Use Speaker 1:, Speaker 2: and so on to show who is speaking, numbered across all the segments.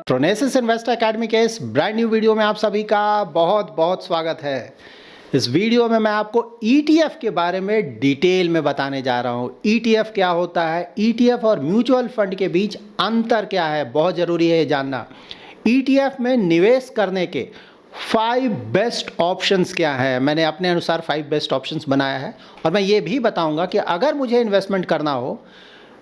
Speaker 1: ट्रोनेसिस investor academy के इस brand new video में आप सभी का बहुत बहुत स्वागत है। इस वीडियो में मैं आपको ETF के बारे में डिटेल में बताने जा रहा हूँ। ETF क्या होता है, ETF और म्यूचुअल फंड के बीच अंतर क्या है, बहुत ज़रूरी है ये जानना। ETF में निवेश करने के 5 बेस्ट ऑप्शंस क्या है, मैंने अपने अनुसार 5 बेस्ट ऑप्शंस बनाया है और मैं ये भी बताऊंगा कि अगर मुझे इन्वेस्टमेंट करना हो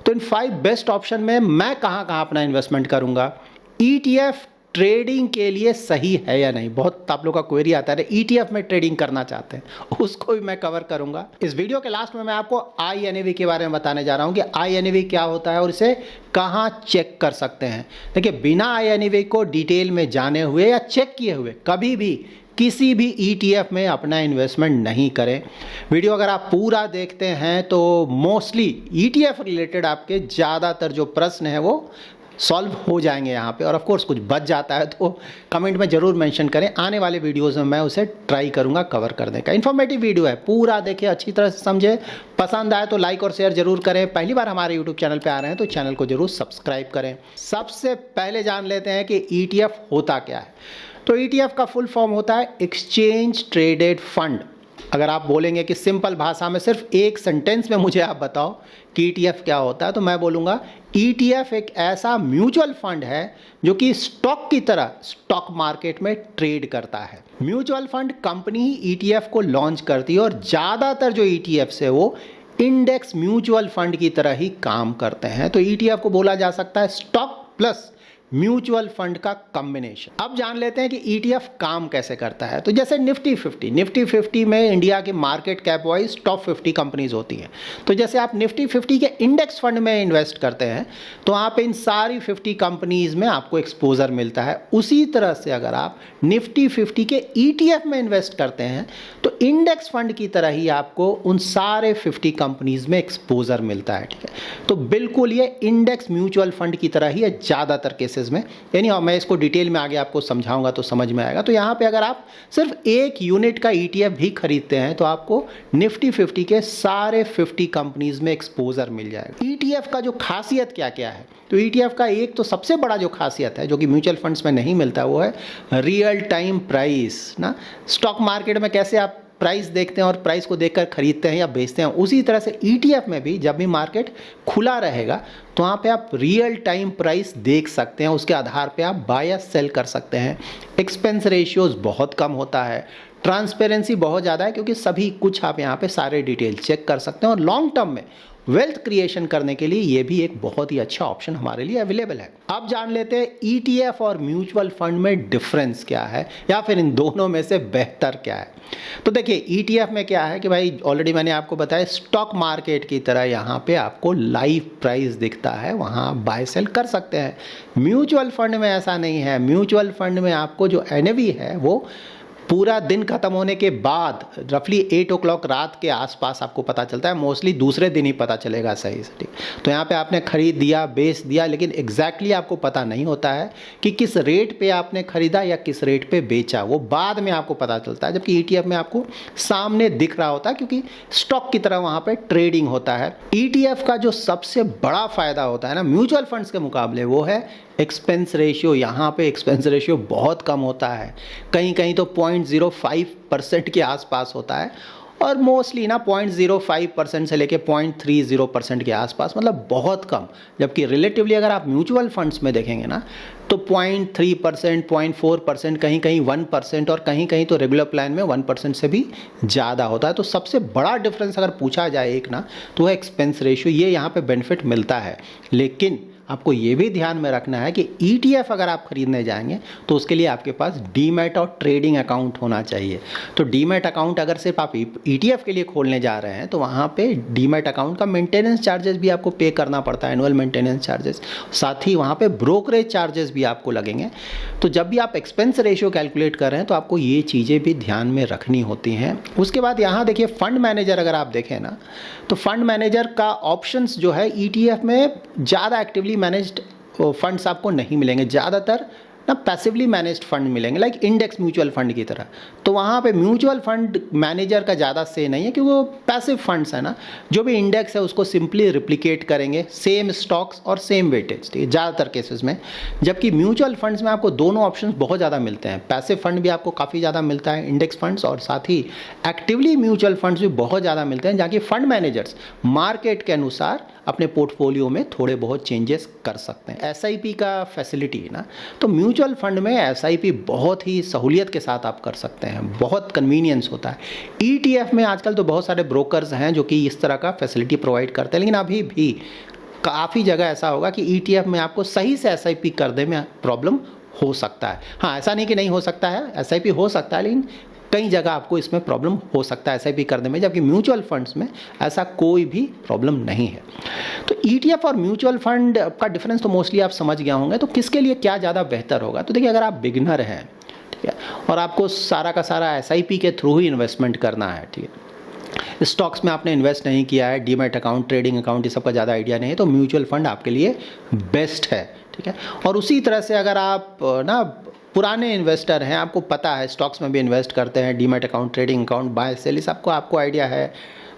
Speaker 1: तो इन 5 बेस्ट ऑप्शन में मैं कहाँ कहाँ अपना इन्वेस्टमेंट करूँगा। ETF ट्रेडिंग के लिए सही है या नहीं, बहुत आप लोग का क्वेरी आता है ETF में ट्रेडिंग करना चाहते हैं, उसको भी मैं कवर करूंगा। इस वीडियो के लास्ट में मैं आपको INAV के बारे में बताने जा रहा हूं कि INAV क्या होता है और इसे कहां चेक कर सकते हैं। देखिए, बिना INAV को डिटेल में जाने हुए या चेक किए हुए कभी भी किसी भी ETF में अपना इन्वेस्टमेंट नहीं करें। वीडियो अगर आप पूरा देखते हैं तो मोस्टली ETF रिलेटेड आपके ज़्यादातर जो प्रश्न है वो सॉल्व हो जाएंगे यहाँ पे, और ऑफ कोर्स कुछ बच जाता है तो कमेंट में ज़रूर मेंशन करें। आने वाले वीडियोस में मैं उसे ट्राई करूँगा कवर करने का। इन्फॉर्मेटिव वीडियो है, पूरा देखिए, अच्छी तरह से समझे। पसंद आए तो लाइक और शेयर जरूर करें। पहली बार हमारे यूट्यूब चैनल पे आ रहे हैं तो चैनल को जरूर सब्सक्राइब करें। सबसे पहले जान लेते हैं कि ETF होता क्या है। तो ETF का फुल फॉर्म होता है एक्सचेंज ट्रेडेड फंड। अगर आप बोलेंगे कि सिंपल भाषा में सिर्फ एक सेंटेंस में मुझे आप बताओ कि ETF क्या होता है, तो मैं बोलूँगा ETF एक ऐसा म्यूचुअल फंड है जो कि स्टॉक की तरह स्टॉक मार्केट में ट्रेड करता है। म्यूचुअल फंड कंपनी ही ETF को लॉन्च करती है और ज़्यादातर जो ETFs है वो इंडेक्स म्यूचुअल फंड की तरह ही काम करते हैं। तो ETF को बोला जा सकता है स्टॉक प्लस म्यूचुअल फंड का कॉम्बिनेशन। अब जान लेते हैं कि ETF काम कैसे करता है। तो जैसे निफ्टी 50 में इंडिया के market cap wise top 50 companies होती हैं। तो जैसे आप निफ्टी 50 के इंडेक्स फंड में इन्वेस्ट करते हैं तो वहाँ पे इन सारी 50 कंपनीज में आपको एक्सपोजर मिलता है। उसी तरह से अगर आप निफ्टी 50 के ETF में इन्वेस्ट करते हैं तो इंडेक्स फंड की तरह ही आपको उन सारे 50 कंपनीज में एक्सपोजर मिलता है। ठीक है, तो बिल्कुल ये इंडेक्स म्यूचुअल फंड की तरह ही है ज़्यादातर केसेस में। यानी मैं इसको डिटेल में आगे आपको समझाऊंगा तो समझ में आएगा। तो यहाँ पे अगर आप सिर्फ एक यूनिट का ETF भी खरीदते हैं तो आपको निफ्टी 50 के सारे 50 कंपनीज में एक्सपोजर मिल जाएगा। ETF का जो खासियत क्या क्या है, तो ETF का एक तो सबसे बड़ा जो खासियत है जो कि म्यूचुअल फंड्स में नहीं मिलता वो है रियल टाइम प्राइस ना। स्टॉक मार्केट में कैसे आप प्राइस देखते हैं और प्राइस को देखकर खरीदते हैं या बेचते हैं, उसी तरह से ETF में भी जब भी मार्केट खुला रहेगा तो वहाँ पे आप रियल टाइम प्राइस देख सकते हैं। उसके आधार पे आप बाय या सेल कर सकते हैं। एक्सपेंस रेशियोज बहुत कम होता है, ट्रांसपेरेंसी बहुत ज़्यादा है क्योंकि सभी कुछ आप यहाँ पे सारे डिटेल चेक कर सकते हैं, और लॉन्ग टर्म में वेल्थ क्रिएशन करने के लिए ये भी एक बहुत ही अच्छा ऑप्शन हमारे लिए अवेलेबल है। अब जान लेते हैं ETF और म्यूचुअल फंड में डिफरेंस क्या है या फिर इन दोनों में से बेहतर क्या है। तो देखिए, ETF में क्या है कि भाई ऑलरेडी मैंने आपको बताया स्टॉक मार्केट की तरह यहाँ पे आपको लाइव प्राइस दिखता है, वहाँ आप बाय सेल कर सकते हैं। म्यूचुअल फंड में ऐसा नहीं है। म्यूचुअल फंड में आपको जो NAV है वो पूरा दिन खत्म होने के बाद रफली 8 o'clock रात के आसपास आपको पता चलता है। मोस्टली दूसरे दिन ही पता चलेगा सही से। ठीक, तो यहाँ पे आपने खरीद दिया, बेच दिया, लेकिन एग्जैक्टली आपको पता नहीं होता है कि किस रेट पे आपने खरीदा या किस रेट पे बेचा, वो बाद में आपको पता चलता है। जबकि ETF में आपको सामने दिख रहा होता है क्योंकि स्टॉक की तरह वहाँ पे ट्रेडिंग होता है। ETF का जो सबसे बड़ा फायदा होता है ना म्यूचुअल फंड्स के मुकाबले, वो है एक्सपेंस रेशियो। यहाँ पे एक्सपेंस रेशियो बहुत कम होता है, कहीं कहीं तो 0.05% के आसपास होता है, और मोस्टली ना 0.05% से लेके 0.30% के आसपास, मतलब बहुत कम। जबकि रिलेटिवली अगर आप म्यूचुअल फंड्स में देखेंगे ना तो 0.3%, 0.4%, कहीं कहीं 1%, और कहीं कहीं तो रेगुलर प्लान में 1% से भी ज़्यादा होता है। तो सबसे बड़ा डिफरेंस अगर पूछा जाए एक ना तो है एक्सपेंस रेशियो। ये यहाँ पे बेनिफिट मिलता है, लेकिन आपको ये भी ध्यान में रखना है कि ETF अगर आप खरीदने जाएंगे तो उसके लिए आपके पास डीमैट और ट्रेडिंग अकाउंट होना चाहिए। तो डीमैट अकाउंट अगर सिर्फ आप ETF के लिए खोलने जा रहे हैं तो वहाँ पे डीमैट अकाउंट का मेंटेनेंस चार्जेस भी आपको पे करना पड़ता है, एनुअल मेंटेनेंस चार्जेस। साथ ही वहाँ पे ब्रोकरेज चार्जेस भी आपको लगेंगे। तो जब भी आप एक्सपेंस रेशियो कैलकुलेट कर रहे हैं तो आपको ये चीज़ें भी ध्यान में रखनी होती हैं। उसके बाद यहाँ देखिए, फंड मैनेजर अगर आप देखें ना तो फंड मैनेजर का ऑप्शंस जो है ETF में ज़्यादा एक्टिवली मैनेज्ड फंड्स आपको नहीं मिलेंगे। ज़्यादातर ना पैसिवली मैनेज्ड फंड मिलेंगे, लाइक इंडेक्स म्यूचुअल फंड की तरह। तो वहाँ पे म्यूचुअल फंड मैनेजर का ज़्यादा से नहीं है, क्योंकि वो पैसिव फंड्स है ना, जो भी इंडेक्स है उसको सिंपली रिप्लिकेट करेंगे, सेम स्टॉक्स और सेम वेटेज, ठीक है, ज़्यादातर केसेस में। जबकि म्यूचुअल फंड्स में आपको दोनों ऑप्शंस बहुत ज़्यादा मिलते हैं, पैसिव फंड भी आपको काफ़ी ज़्यादा मिलता है, इंडेक्स फंड्स, और साथ ही एक्टिवली म्यूचुअल फंड्स भी बहुत ज़्यादा मिलते हैं, जहाँ की फंड मैनेजर्स मार्केट के अनुसार अपने पोर्टफोलियो में थोड़े बहुत चेंजेस कर सकते हैं। एसआईपी का फैसिलिटी है ना, तो म्यूचुअल फंड में एसआईपी बहुत ही सहूलियत के साथ आप कर सकते हैं, बहुत कन्वीनियंस होता है। ईटीएफ में आजकल तो बहुत सारे ब्रोकर्स हैं जो कि इस तरह का फैसिलिटी प्रोवाइड करते हैं, लेकिन अभी भी काफ़ी जगह ऐसा होगा कि ईटीएफ में आपको सही से एसआईपी करने में प्रॉब्लम हो सकता है। हाँ, ऐसा नहीं कि नहीं हो सकता है, एसआईपी हो सकता है, लेकिन कई जगह आपको इसमें प्रॉब्लम हो सकता है एसआईपी करने में, जबकि म्यूचुअल फंड्स में ऐसा कोई भी प्रॉब्लम नहीं है। तो ईटीएफ और म्यूचुअल फंड का डिफरेंस तो मोस्टली आप समझ गए होंगे। तो किसके लिए क्या ज़्यादा बेहतर होगा, तो देखिए, अगर आप बिगनर हैं, ठीक है, और आपको सारा का सारा एसआईपी के थ्रू ही इन्वेस्टमेंट करना है, ठीक है, स्टॉक्स में आपने इन्वेस्ट नहीं किया है, डीमैट अकाउंट, ट्रेडिंग अकाउंट, ये सब का ज़्यादा आइडिया नहीं है, तो म्यूचुअल फंड आपके लिए बेस्ट है, ठीक है। और उसी तरह से अगर आप ना पुराने इन्वेस्टर हैं, आपको पता है स्टॉक्स में भी इन्वेस्ट करते हैं, demat account, trading account, buy sell, इस सबको आपको आइडिया है,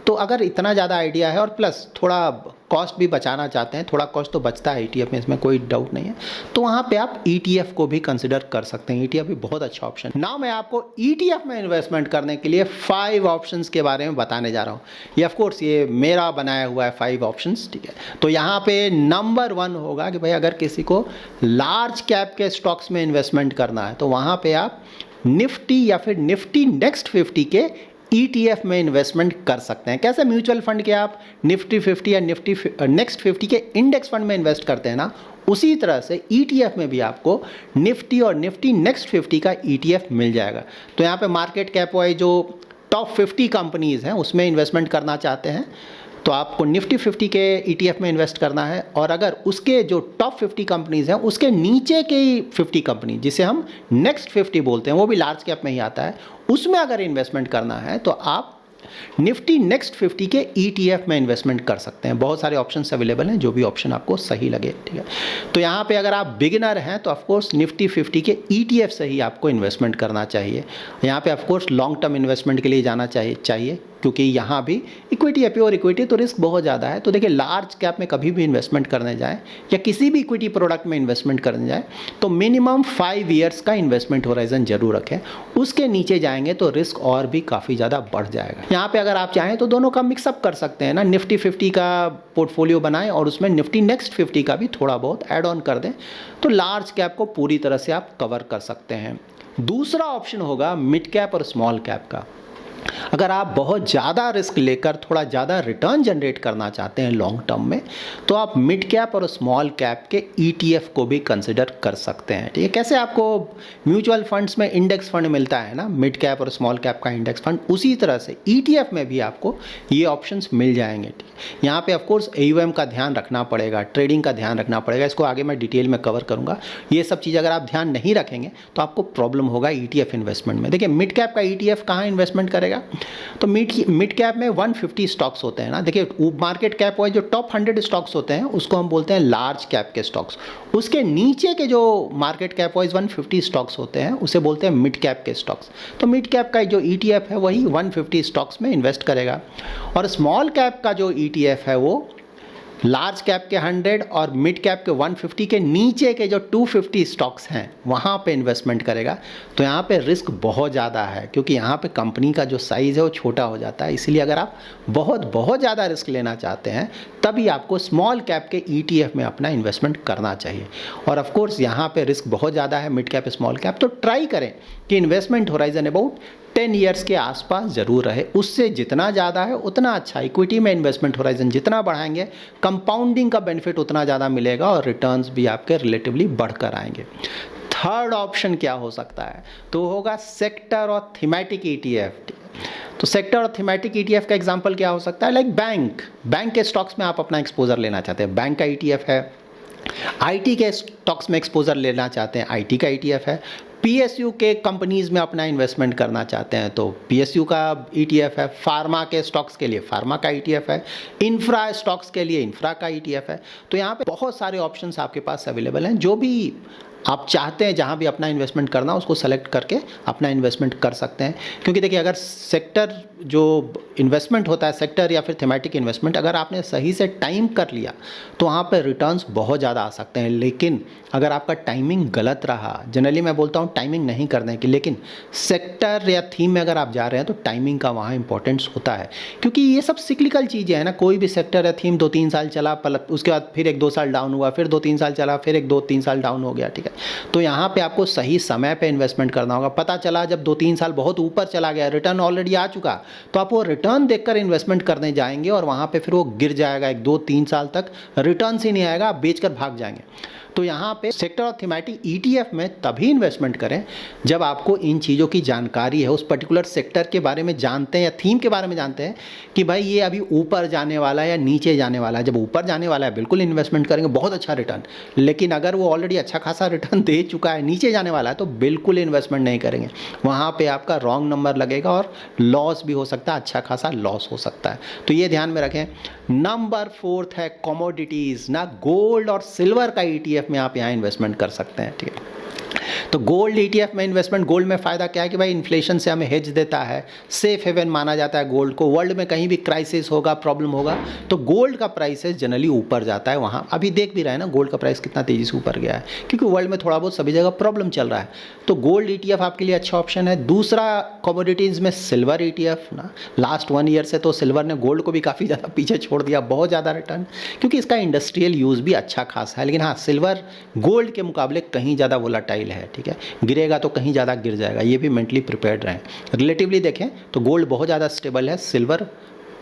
Speaker 1: तो अगर इतना ज़्यादा आइडिया है और प्लस थोड़ा कॉस्ट भी बचाना चाहते हैं, थोड़ा कॉस्ट तो बचता है ईटीएफ में, इसमें कोई डाउट नहीं है, तो वहाँ पे आप ईटीएफ को भी कंसिडर कर सकते हैं। ईटीएफ भी बहुत अच्छा ऑप्शन है। नाउ मैं आपको ईटीएफ में इन्वेस्टमेंट करने के लिए 5 ऑप्शंस के बारे में बताने जा रहा हूँ। ये ऑफ कोर्स ये मेरा बनाया हुआ है 5 ऑप्शंस, ठीक है। तो यहाँ पे नंबर 1 होगा कि भाई अगर किसी को लार्ज कैप के स्टॉक्स में इन्वेस्टमेंट करना है, तो वहाँ पे आप निफ्टी या फिर निफ्टी नेक्स्ट 50 के ईटीएफ में इन्वेस्टमेंट कर सकते हैं। कैसे म्यूचुअल फंड के आप निफ्टी 50 या निफ्टी नेक्स्ट 50 के इंडेक्स फंड में इन्वेस्ट करते हैं ना, उसी तरह से ईटीएफ में भी आपको निफ्टी और निफ्टी नेक्स्ट 50 का ईटीएफ मिल जाएगा। तो यहाँ पे मार्केट कैप वाइज जो टॉप 50 कंपनीज़ हैं उसमें इन्वेस्टमेंट करना चाहते हैं, तो आपको निफ्टी 50 के ईटीएफ में इन्वेस्ट करना है। और अगर उसके जो टॉप 50 कंपनीज़ हैं उसके नीचे के 50 कंपनी, जिसे हम नेक्स्ट 50 बोलते हैं, वो भी लार्ज कैप में ही आता है, उसमें अगर इन्वेस्टमेंट करना है तो आप निफ्टी नेक्स्ट 50 के ईटीएफ में इन्वेस्टमेंट कर सकते हैं। बहुत सारे ऑप्शंस अवेलेबल हैं, जो भी ऑप्शन आपको सही लगे, ठीक है। तो यहाँ पे अगर आप बिगिनर हैं तो ऑफकोर्स निफ्टी 50 के ईटीएफ से ही आपको इन्वेस्टमेंट करना चाहिए। यहाँ पे ऑफकोर्स लॉन्ग टर्म इन्वेस्टमेंट के लिए जाना चाहिए, क्योंकि यहाँ भी इक्विटी है, प्योर इक्विटी, तो रिस्क बहुत ज़्यादा है। तो देखिए, लार्ज कैप में कभी भी इन्वेस्टमेंट करने जाएँ या किसी भी इक्विटी प्रोडक्ट में इन्वेस्टमेंट करने जाएँ तो मिनिमम 5 ईयर्स का इन्वेस्टमेंट होराइजन जरूर रखें। उसके नीचे जाएंगे तो रिस्क और भी काफ़ी ज़्यादा बढ़ जाएगा। यहाँ पे अगर आप चाहें तो दोनों का मिक्सअप कर सकते हैं ना, निफ्टी 50 का पोर्टफोलियो बनाएं और उसमें निफ्टी नेक्स्ट 50 का भी थोड़ा बहुत ऐड ऑन कर दें, तो लार्ज कैप को पूरी तरह से आप कवर कर सकते हैं। दूसरा ऑप्शन होगा मिड कैप और स्मॉल कैप का। अगर आप बहुत ज़्यादा रिस्क लेकर थोड़ा ज़्यादा रिटर्न जनरेट करना चाहते हैं लॉन्ग टर्म में, तो आप मिड कैप और स्मॉल कैप के ईटीएफ को भी कंसिडर कर सकते हैं, ठीक है। कैसे आपको म्यूचुअल फंड्स में इंडेक्स फंड मिलता है ना, मिड कैप और स्मॉल कैप का इंडेक्स फंड, उसी तरह से ईटीएफ में भी आपको ये ऑप्शंस मिल जाएंगे, ठीक है। यहाँ पे ऑफकोर्स AUM का ध्यान रखना पड़ेगा, ट्रेडिंग का ध्यान रखना पड़ेगा, इसको आगे मैं डिटेल में कवर करूँगा। ये सब चीज़ अगर आप ध्यान नहीं रखेंगे तो आपको प्रॉब्लम होगा ईटीएफ इन्वेस्टमेंट में। देखिए, मिड कैप का ईटीएफ कहाँ इन्वेस्टमेंट करेगा, तो मिड कैप में 150 स्टॉक्स होते हैं ना। देखिए, मार्केट कैप वाइज जो टॉप 100 स्टॉक्स होते हैं उसको हम बोलते हैं लार्ज कैप के स्टॉक्स। उसके नीचे के जो मार्केट कैप वाइज 150 स्टॉक्स होते हैं उसे बोलते हैं मिड कैप के स्टॉक्स। तो मिड कैप का जो ETF है वही 150 स्टॉक्स में इन्वेस्ट करेगा। और स्मॉल कैप का जो ETF है वो लार्ज कैप के 100 और मिड कैप के 150 के नीचे के जो 250 स्टॉक्स हैं वहाँ पे इन्वेस्टमेंट करेगा। तो यहाँ पे रिस्क बहुत ज़्यादा है, क्योंकि यहाँ पे कंपनी का जो साइज़ है वो छोटा हो जाता है। इसीलिए अगर आप बहुत ज़्यादा रिस्क लेना चाहते हैं तभी आपको स्मॉल कैप के ETF में अपना इन्वेस्टमेंट करना चाहिए। और ऑफ कोर्स यहाँ पे रिस्क बहुत ज़्यादा है मिड कैप स्मॉल कैप, तो ट्राई करें कि इन्वेस्टमेंट होराइजन अबाउट 10 ईयर्स के आसपास ज़रूर रहे। उससे जितना ज़्यादा है उतना अच्छा। इक्विटी में इन्वेस्टमेंट होराइजन जितना बढ़ाएंगे कंपाउंडिंग का बेनिफिट उतना ज़्यादा मिलेगा और रिटर्न्स भी आपके रिलेटिवली बढ़कर आएंगे। थर्ड ऑप्शन क्या हो सकता है, तो होगा सेक्टर और थीमेटिक ETF। तो सेक्टर और थीमेटिक ETF का एग्जांपल क्या हो सकता है, लाइक बैंक के स्टॉक्स में आप अपना एक्सपोजर लेना चाहते हैं, बैंक का ETF है। IT के स्टॉक्स में एक्सपोजर लेना चाहते हैं, IT का ETF है। पीएसयू के कंपनीज में अपना इन्वेस्टमेंट करना चाहते हैं तो पीएसयू का ईटीएफ है, फार्मा के स्टॉक्स के लिए फार्मा का ईटीएफ है, इंफ्रा स्टॉक्स के लिए इंफ्रा का ईटीएफ है। तो यहाँ पे बहुत सारे ऑप्शंस आपके पास अवेलेबल हैं। जो भी आप चाहते हैं जहाँ भी अपना इन्वेस्टमेंट करना उसको सेलेक्ट करके अपना इन्वेस्टमेंट कर सकते हैं। क्योंकि देखिए, अगर सेक्टर जो इन्वेस्टमेंट होता है, सेक्टर या फिर थीमेटिक इन्वेस्टमेंट, अगर आपने सही से टाइम कर लिया तो वहाँ पर रिटर्न्स बहुत ज़्यादा आ सकते हैं। लेकिन अगर आपका टाइमिंग गलत रहा, जनरली मैं बोलता हूँ टाइमिंग नहीं करने की, लेकिन सेक्टर या थीम में अगर आप जा रहे हैं तो टाइमिंग का वहाँ इंपॉर्टेंस होता है। क्योंकि ये सब सिक्लिकल चीज़ें हैं ना, कोई भी सेक्टर या थीम 2-3 साल चला, उसके बाद फिर 1-2 साल डाउन हुआ, फिर 2-3 साल चला, फिर 1-2-3 साल डाउन हो गया, ठीक है। तो यहाँ पे आपको सही समय पे इन्वेस्टमेंट करना होगा। पता चला जब 2-3 साल बहुत ऊपर चला गया, रिटर्न ऑलरेडी आ चुका, तो आप वो रिटर्न देखकर इन्वेस्टमेंट करने जाएंगे और वहाँ पे फिर वो गिर जाएगा। 1-2-3 साल तक रिटर्न ही नहीं आएगा, आप बेचकर भाग जाएंगे। तो यहाँ पे सेक्टर और थीमेटिक ईटीएफ में तभी इन्वेस्टमेंट करें जब आपको इन चीज़ों की जानकारी है, उस पर्टिकुलर सेक्टर के बारे में जानते हैं या थीम के बारे में जानते हैं कि भाई ये अभी ऊपर जाने वाला है या नीचे जाने वाला है। जब ऊपर जाने वाला है बिल्कुल इन्वेस्टमेंट करेंगे, बहुत अच्छा रिटर्न। लेकिन अगर वो ऑलरेडी अच्छा खासा रिटर्न दे चुका है, नीचे जाने वाला है, तो बिल्कुल इन्वेस्टमेंट नहीं करेंगे। वहाँ पर आपका रॉन्ग नंबर लगेगा और लॉस भी हो सकता है, अच्छा खासा लॉस हो सकता है। तो ये ध्यान में रखें। नंबर 4 है कमोडिटीज़ ना, गोल्ड और सिल्वर का ईटीएफ में आप यहाँ इन्वेस्टमेंट कर सकते हैं, ठीक है। तो गोल्ड ईटीएफ में इन्वेस्टमेंट, गोल्ड में फ़ायदा क्या है कि भाई इन्फ्लेशन से हमें हेज देता है, सेफ हेवन माना जाता है गोल्ड को। वर्ल्ड में कहीं भी क्राइसिस होगा, प्रॉब्लम होगा, तो गोल्ड का प्राइस जनरली ऊपर जाता है। वहाँ अभी देख भी रहे हैं ना गोल्ड का प्राइस कितना तेज़ी से ऊपर गया है, क्योंकि वर्ल्ड में थोड़ा बहुत सभी जगह प्रॉब्लम चल रहा है। तो गोल्ड ईटीएफ आपके लिए अच्छा ऑप्शन है। दूसरा कमोडिटीज़ में सिल्वर ईटीएफ ना, लास्ट 1 ईयर से तो सिल्वर ने गोल्ड को भी काफ़ी ज़्यादा पीछे छोड़ दिया, बहुत ज़्यादा रिटर्न, क्योंकि इसका इंडस्ट्रियल यूज़ भी अच्छा खासा है। लेकिन हाँ, सिल्वर गोल्ड के मुकाबले कहीं ज़्यादा वोलेटाइल है, ठीक है। गिरेगा तो कहीं ज़्यादा गिर जाएगा, ये भी मेंटली प्रिपेयर्ड रहें। रिलेटिवली देखें तो गोल्ड बहुत ज़्यादा स्टेबल है, सिल्वर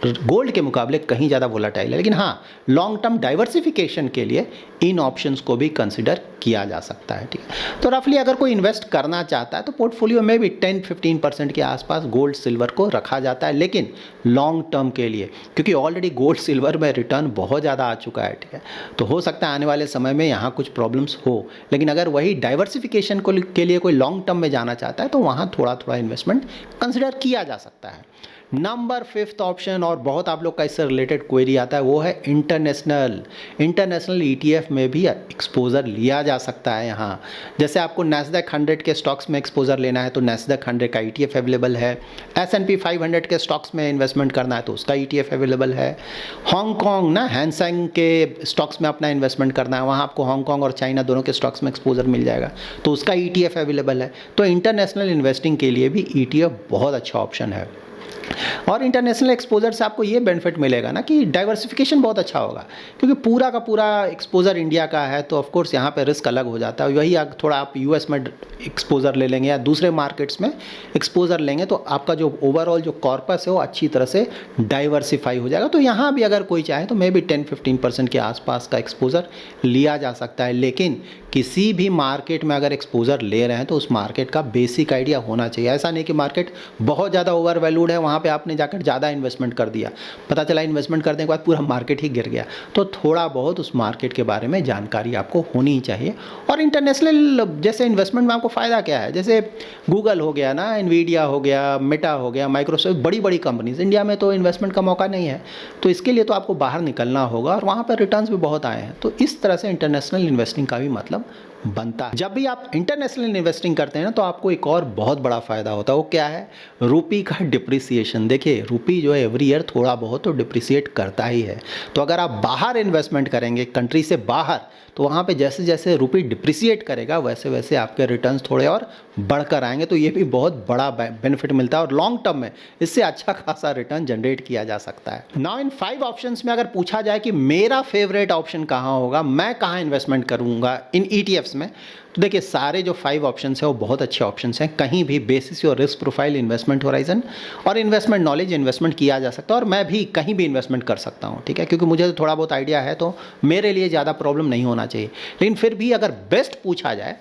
Speaker 1: गोल्ड के मुकाबले कहीं ज़्यादा वोलेटाइल है। लेकिन हाँ, लॉन्ग टर्म डाइवर्सिफिकेशन के लिए इन ऑप्शंस को भी कंसिडर किया जा सकता है, ठीक है। तो रफली अगर कोई इन्वेस्ट करना चाहता है तो पोर्टफोलियो में भी 10-15% के आसपास गोल्ड सिल्वर को रखा जाता है, लेकिन लॉन्ग टर्म के लिए, क्योंकि ऑलरेडी गोल्ड सिल्वर में रिटर्न बहुत ज़्यादा आ चुका है, ठीक है। तो हो सकता है आने वाले समय में यहाँ कुछ प्रॉब्लम्स हो, लेकिन अगर वही डाइवर्सिफिकेशन के लिए कोई लॉन्ग टर्म में जाना चाहता है तो वहाँ थोड़ा थोड़ा इन्वेस्टमेंट कंसिडर किया जा सकता है। नंबर 5th ऑप्शन, और बहुत आप लोग का इससे रिलेटेड क्वेरी आता है, वो है इंटरनेशनल ईटीएफ में भी एक्सपोजर लिया जा सकता है। यहाँ जैसे आपको नैस्डैक 100 के स्टॉक्स में एक्सपोजर लेना है तो नैस्डैक 100 का ईटीएफ अवेलेबल है। S&P 500 के स्टॉक्स में इन्वेस्टमेंट करना है तो उसका ईटीएफ अवेलेबल है। हांगकांग ना, हैंसेंग के स्टॉक्स में अपना इन्वेस्टमेंट करना है, वहाँ आपको हांगकांग और चाइना दोनों के स्टॉक्स में एक्सपोजर मिल जाएगा, तो उसका ईटीएफ अवेलेबल है। तो इंटरनेशनल इन्वेस्टिंग के लिए भी ईटीएफ बहुत अच्छा ऑप्शन है। और इंटरनेशनल एक्सपोजर से आपको ये बेनिफिट मिलेगा ना कि डाइवर्सिफिकेशन बहुत अच्छा होगा, क्योंकि पूरा का पूरा एक्सपोजर इंडिया का है तो ऑफ कोर्स यहाँ पे रिस्क अलग हो जाता है। वही थोड़ा आप यूएस में एक्सपोजर ले लेंगे या दूसरे मार्केट्स में एक्सपोजर लेंगे तो आपका जो ओवरऑल जो कॉर्पस है वो अच्छी तरह से डाइवर्सिफाई हो जाएगा। तो यहाँ भी अगर कोई चाहे तो मे बी 10-15% के आसपास का एक्सपोजर लिया जा सकता है। लेकिन किसी भी मार्केट में अगर एक्सपोजर ले रहे हैं तो उस मार्केट का बेसिक आइडिया होना चाहिए। ऐसा नहीं कि मार्केट बहुत ज़्यादा ओवर वैल्यूड है, वहाँ पे आपने जाकर ज़्यादा इन्वेस्टमेंट कर दिया, पता चला इन्वेस्टमेंट करने के बाद पूरा मार्केट ही गिर गया। तो थोड़ा बहुत उस मार्केट के बारे में जानकारी आपको होनी चाहिए। और इंटरनेशनल जैसे इन्वेस्टमेंट में आपको फ़ायदा क्या है, जैसे गूगल हो गया ना, एनवीडिया हो गया, मेटा हो गया, माइक्रोसॉफ्ट, बड़ी बड़ी कंपनीज, इंडिया में तो इन्वेस्टमेंट का मौका नहीं है, तो इसके लिए तो आपको बाहर निकलना होगा और वहाँ पर रिटर्न्स भी बहुत आए हैं। तो इस तरह से इंटरनेशनल इन्वेस्टिंग का भी मतलब बनता है। जब भी आप इंटरनेशनल इन्वेस्टिंग करते हैं ना तो आपको एक और बहुत बड़ा फ़ायदा होता है, वो क्या है, रूपी का डिप्रिसिएशन। देखिए रूपी जो है एवरी ईयर थोड़ा बहुत तो डिप्रिसिएट करता ही है। तो अगर आप बाहर इन्वेस्टमेंट करेंगे कंट्री से बाहर, तो वहाँ पे जैसे जैसे रूपी डिप्रिसिएट करेगा वैसे वैसे आपके रिटर्न्स थोड़े और बढ़कर आएंगे। तो ये भी बहुत बड़ा बेनिफिट मिलता है और लॉन्ग टर्म में इससे अच्छा खासा रिटर्न जनरेट किया जा सकता है। नाउ इन 5 ऑप्शंस में अगर पूछा जाए कि मेरा फेवरेट ऑप्शन कहाँ होगा, मैं कहाँ इन्वेस्टमेंट करूँगा इन ETFs में, तो देखिए सारे जो 5 ऑप्शंस हैं वो बहुत अच्छे ऑप्शंस हैं। कहीं भी basis your risk profile, investment horizon और इन्वेस्टमेंट नॉलेज इन्वेस्टमेंट किया जा सकता है। और मैं भी कहीं भी इन्वेस्टमेंट कर सकता हूँ, ठीक है, क्योंकि मुझे थोड़ा बहुत आइडिया है तो मेरे लिए ज़्यादा प्रॉब्लम नहीं होना चाहिए। लेकिन फिर भी अगर बेस्ट पूछा जाए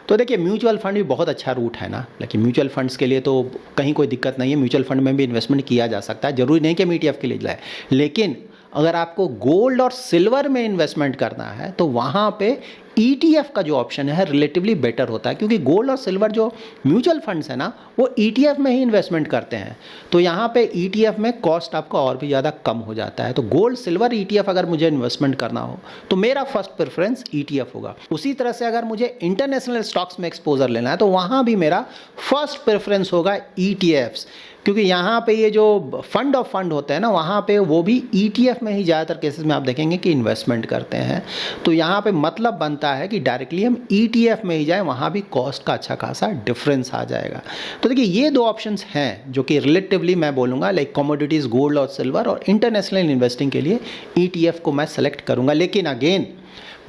Speaker 1: तो देखिए म्यूचुअल फंड भी बहुत अच्छा रूट है ना, लेकिन म्यूचुअल फंड्स के लिए तो कहीं कोई दिक्कत नहीं है, म्यूचुअल फंड में भी इन्वेस्टमेंट किया जा सकता है, जरूरी नहीं कि हम ETF के लिए जाए। लेकिन अगर आपको गोल्ड और सिल्वर में इन्वेस्टमेंट करना है तो वहाँ पे ETF का जो ऑप्शन है रिलेटिवली बेटर होता है, क्योंकि गोल्ड और सिल्वर जो म्यूचुअल फंड्स है ना वो ETF में ही इन्वेस्टमेंट करते हैं। तो यहाँ पे ETF में कॉस्ट आपका और भी ज़्यादा कम हो जाता है। तो गोल्ड सिल्वर ETF अगर मुझे इन्वेस्टमेंट करना हो तो मेरा फर्स्ट प्रेफरेंस ETF होगा। उसी तरह से अगर मुझे इंटरनेशनल स्टॉक्स में एक्सपोजर लेना है तो वहाँ भी मेरा फर्स्ट प्रेफरेंस होगा ETFs, क्योंकि यहाँ पे ये जो फंड ऑफ फंड होते हैं ना वहाँ पे वो भी ETF में ही ज़्यादातर केसेस में आप देखेंगे कि इन्वेस्टमेंट करते हैं। तो यहाँ पे मतलब बनता है कि डायरेक्टली हम ETF में ही जाएं, वहाँ भी कॉस्ट का अच्छा खासा डिफरेंस आ जाएगा। तो देखिए ये दो ऑप्शंस हैं जो कि रिलेटिवली मैं बोलूँगा लाइक कमोडिटीज़ गोल्ड और सिल्वर, और इंटरनेशनल इन्वेस्टिंग के लिए ETF को मैं सेलेक्ट करूँगा। लेकिन अगेन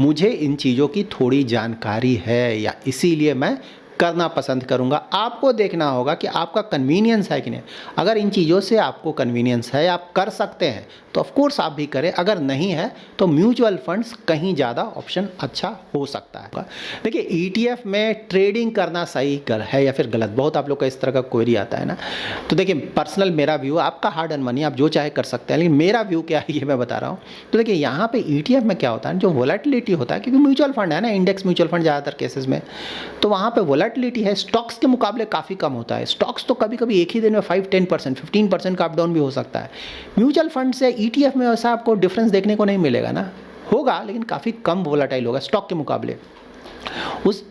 Speaker 1: मुझे इन चीज़ों की थोड़ी जानकारी है या इसीलिए मैं करना पसंद करूंगा। आपको देखना होगा कि आपका कन्वीनियंस है कि नहीं। अगर इन चीज़ों से आपको कन्वीनियंस है, आप कर सकते हैं तो ऑफ कोर्स आप भी करें। अगर नहीं है तो म्यूचुअल फंड्स कहीं ज़्यादा ऑप्शन अच्छा हो सकता है। देखिए ETF में ट्रेडिंग करना सही है या फिर गलत, बहुत आप लोग का इस तरह का क्वेरी आता है ना। तो देखिए पर्सनल मेरा व्यू, आपका हार्ड अर्न मनी, आप जो चाहे कर सकते हैं, लेकिन मेरा व्यू क्या है ये मैं बता रहा हूँ। तो देखिए यहाँ पे ETF में क्या होता है, जो वोलेटिलिटी होता है, क्योंकि म्यूचुअल फंड है ना, इंडेक्स म्यूचुअल फंड ज़्यादातर केसेस में, तो वहाँ पे वोलेटिलिटी है स्टॉक्स के मुकाबले काफ़ी कम होता है। स्टॉक्स तो कभी कभी एक ही दिन में 5-10% 15% का अप डाउन भी हो सकता है। म्यूचुअल फंड से ETF में वैसा आपको डिफरेंस देखने को नहीं मिलेगा ना, होगा लेकिन काफ़ी कम वोलेटाइल होगा स्टॉक के मुकाबले।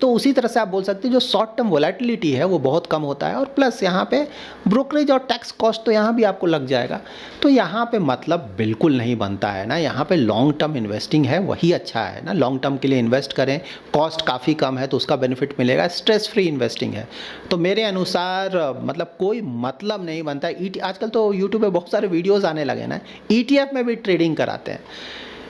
Speaker 1: उसी तरह से आप बोल सकते हैं जो शॉर्ट टर्म वोलेटिलिटी है वो बहुत कम होता है, और प्लस यहाँ पे ब्रोकरेज और टैक्स कॉस्ट तो यहाँ भी आपको लग जाएगा। तो यहाँ पे मतलब बिल्कुल नहीं बनता है ना। यहाँ पे लॉन्ग टर्म इन्वेस्टिंग है वही अच्छा है ना, लॉन्ग टर्म के लिए इन्वेस्ट करें, कॉस्ट काफ़ी कम है तो उसका बेनिफिट मिलेगा, स्ट्रेस फ्री इन्वेस्टिंग है। तो मेरे अनुसार मतलब कोई मतलब नहीं बनता है। आजकल तो यूट्यूब पे बहुत सारे वीडियोज़ आने लगे ना, ETF में भी ट्रेडिंग कराते हैं।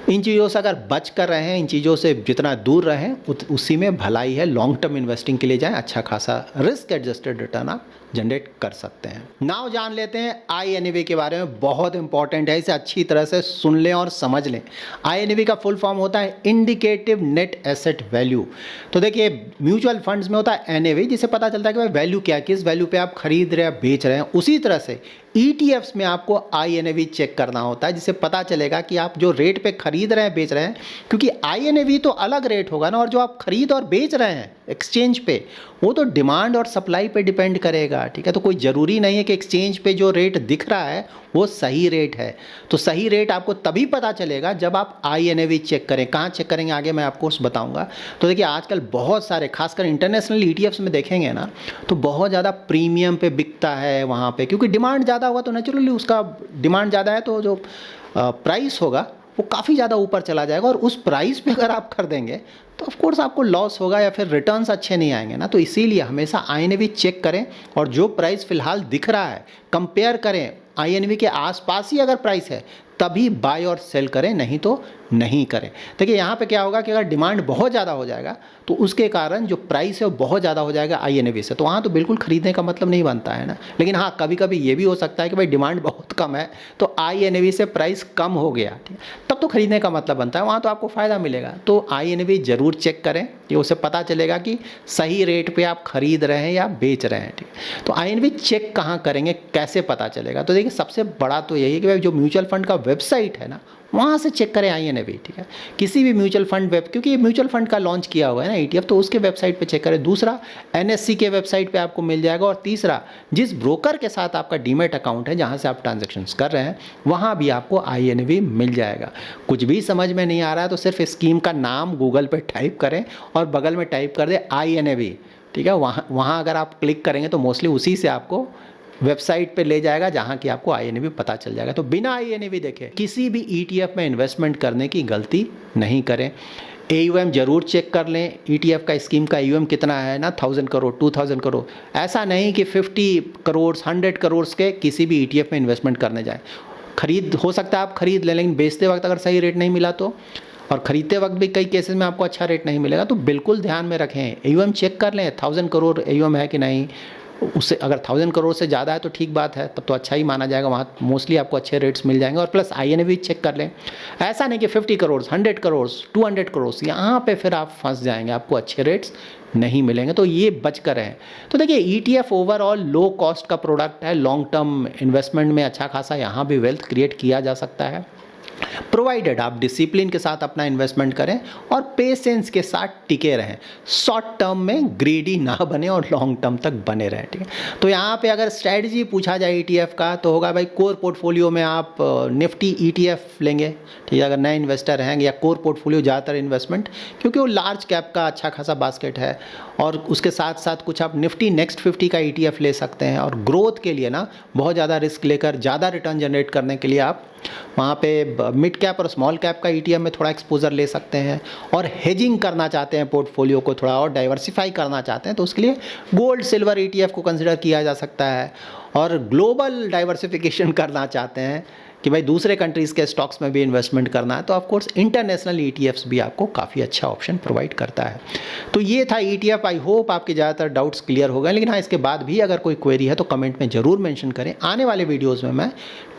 Speaker 1: इन चीज़ों से अगर बच कर रहे हैं, इन चीज़ों से जितना दूर रहें उसी में भलाई है। लॉन्ग टर्म इन्वेस्टिंग के लिए जाएं, अच्छा खासा रिस्क एडजस्टेड रिटर्न आप जनरेट कर सकते हैं। नाउ जान लेते हैं INAV के बारे में, बहुत इंपॉर्टेंट है, इसे अच्छी तरह से सुन लें और समझ लें। INAV का फुल फॉर्म होता है इंडिकेटिव नेट एसेट वैल्यू। तो देखिए म्यूचुअल फंड्स में होता है NAV, जिससे पता चलता है कि भाई वैल्यू क्या, किस वैल्यू पे आप खरीद रहे हैं बेच रहे हैं। उसी तरह से ETFs में आपको INAV चेक करना होता है, जिससे पता चलेगा कि आप जो रेट पे खरीद रहे हैं बेच रहे हैं, क्योंकि INAV तो अलग रेट होगा ना, और जो आप खरीद और बेच रहे हैं एक्सचेंज पे वो तो डिमांड और सप्लाई पे डिपेंड करेगा, ठीक है। तो कोई ज़रूरी नहीं है कि एक्सचेंज पे जो रेट दिख रहा है वो सही रेट है। तो सही रेट आपको तभी पता चलेगा जब आप INAV चेक करें। कहाँ चेक करेंगे आगे मैं आपको बताऊंगा। तो देखिए आजकल बहुत सारे खासकर इंटरनेशनल ETFs में देखेंगे ना तो बहुत ज़्यादा प्रीमियम पे बिकता है वहाँ पे, क्योंकि डिमांड ज़्यादा होगा तो नेचुरली उसका डिमांड ज़्यादा है तो जो प्राइस होगा वो काफ़ी ज़्यादा ऊपर चला जाएगा, और उस प्राइस पे अगर आप खरीदेंगे तो ऑफ कोर्स आपको लॉस होगा या फिर रिटर्न्स अच्छे नहीं आएंगे ना। तो इसीलिए हमेशा INAV चेक करें, और जो प्राइस फिलहाल दिख रहा है कंपेयर करें, INAV के आसपास ही अगर प्राइस है तभी बाय और सेल करें, नहीं तो नहीं करें। देखिए यहाँ पे क्या होगा कि अगर डिमांड बहुत ज़्यादा हो जाएगा तो उसके कारण जो प्राइस है वो बहुत ज़्यादा हो जाएगा INAV से, तो वहाँ तो बिल्कुल खरीदने का मतलब नहीं बनता है ना। लेकिन हाँ कभी कभी ये भी हो सकता है कि भाई डिमांड बहुत कम है तो INAV से प्राइस कम हो गया, ठीक है, तब तो खरीदने का मतलब बनता है, वहाँ तो आपको फ़ायदा मिलेगा। तो INAV ज़रूर चेक करें, ये उससे पता चलेगा कि सही रेट पर आप खरीद रहे हैं या बेच रहे हैं, ठीक। तो INAV चेक कहाँ करेंगे, कैसे पता चलेगा? तो देखिए सबसे बड़ा तो यही है कि भाई जो म्यूचुअल फंड का वेबसाइट है ना वहाँ से चेक करें INAV, ठीक है। किसी भी म्यूचुअल फंड क्योंकि ये म्यूचुअल फंड का लॉन्च किया हुआ है ना ETF, तो उसके वेबसाइट पे चेक करें। दूसरा NSE के वेबसाइट पे आपको मिल जाएगा, और तीसरा जिस ब्रोकर के साथ आपका डीमैट अकाउंट है जहाँ से आप ट्रांजेक्शन्स कर रहे हैं वहाँ भी आपको INAV मिल जाएगा। कुछ भी समझ में नहीं आ रहा है तो सिर्फ स्कीम का नाम गूगल पर टाइप करें और बगल में टाइप कर दें INAV, ठीक है। वहाँ अगर आप क्लिक करेंगे तो मोस्टली उसी से आपको वेबसाइट पे ले जाएगा जहाँ की आपको INAV पता चल जाएगा। तो बिना INAV देखे किसी भी ETF में इन्वेस्टमेंट करने की गलती नहीं करें। AUM जरूर चेक कर लें, ETF का स्कीम का AUM कितना है ना, 1000 करोड़ 2000 करोड़, ऐसा नहीं कि 50 करोड़ 100 करोड़ के किसी भी ETF में इन्वेस्टमेंट करने जाए। खरीद हो सकता है आप खरीद लें, लेकिन बेचते वक्त अगर सही रेट नहीं मिला तो, और ख़रीदते वक्त भी कई केसेस में आपको अच्छा रेट नहीं मिलेगा, तो बिल्कुल ध्यान में रखें। AUM चेक कर लें 1000 करोड़ AUM है कि नहीं, उससे अगर 1000 करोड़ से ज़्यादा है तो ठीक बात है, तब तो अच्छा ही माना जाएगा, वहाँ मोस्टली आपको अच्छे रेट्स मिल जाएंगे। और प्लस INAV चेक कर लें, ऐसा नहीं कि 50 करोड़ 100 करोड़ 200 करोड़ यहाँ पे फिर आप फंस जाएंगे, आपको अच्छे रेट्स नहीं मिलेंगे, तो ये बच कर रहें। तो देखिए ETF ओवरऑल लो कॉस्ट का प्रोडक्ट है, लॉन्ग टर्म इन्वेस्टमेंट में अच्छा खासा यहाँ भी वेल्थ क्रिएट किया जा सकता है। प्रोवाइडेड आप डिसिप्लिन के साथ अपना इन्वेस्टमेंट करें और पेशेंस के साथ टिके रहें, शॉर्ट टर्म में ग्रीडी ना बने और लॉन्ग टर्म तक बने रहें, ठीक है। तो यहाँ पे अगर स्ट्रैटेजी पूछा जाए ETF का तो होगा भाई कोर पोर्टफोलियो में आप निफ्टी ETF लेंगे, ठीक है, अगर नए इन्वेस्टर हैं, या कोर पोर्टफोलियो ज़्यादातर इन्वेस्टमेंट क्योंकि वो लार्ज कैप का अच्छा खासा बास्केट है, और उसके साथ साथ कुछ आप निफ्टी नेक्स्ट 50 का ETF ले सकते हैं। और ग्रोथ के लिए ना बहुत ज़्यादा रिस्क लेकर ज़्यादा रिटर्न जनरेट करने के लिए आप वहाँ पे मिड कैप और स्मॉल कैप का ETF में थोड़ा एक्सपोजर ले सकते हैं। और हेजिंग करना चाहते हैं पोर्टफोलियो को, थोड़ा और डाइवर्सिफाई करना चाहते हैं, तो उसके लिए गोल्ड सिल्वर ETF को कंसिडर किया जा सकता है। और ग्लोबल डाइवर्सिफिकेशन करना चाहते हैं कि भाई दूसरे कंट्रीज़ के स्टॉक्स में भी इन्वेस्टमेंट करना है, तो ऑफ कोर्स इंटरनेशनल ETFs भी आपको काफ़ी अच्छा ऑप्शन प्रोवाइड करता है। तो ये था ETF। आई होप आपके ज़्यादातर डाउट्स क्लियर हो गए, लेकिन हाँ, इसके बाद भी अगर कोई क्वेरी है तो कमेंट में ज़रूर मेंशन करें। आने वाले वीडियोज़ में मैं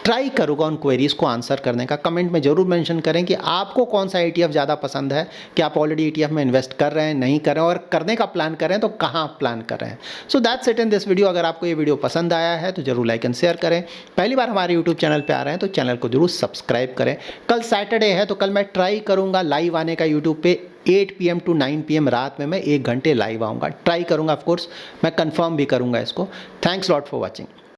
Speaker 1: ट्राई करूँगा उन क्वेरीज़ को आंसर करने का। कमेंट में ज़रूर मेंशन करें कि आपको कौन सा ETF ज़्यादा पसंद है, कि आप ऑलरेडी ETF में इन्वेस्ट कर रहे हैं, नहीं कर रहे हैं, और करने का प्लान कर रहे हैं तो कहाँ प्लान कर रहे हैं। So that's it in this video. अगर आपको ये वीडियो पसंद आया है तो जरूर लाइक एंड शेयर करें। पहली बार हमारे यूट्यूब चैनल पर आ रहे हैं तो चैनल को जरूर सब्सक्राइब करें। कल सैटरडे है तो कल मैं ट्राई करूँगा लाइव आने का यूट्यूब पे 8 PM to 9 PM रात में मैं 1 घंटे लाइव आऊँगा, ट्राई करूँगा। ऑफकोर्स मैं कंफर्म भी करूँगा इसको। Thanks lot for watching.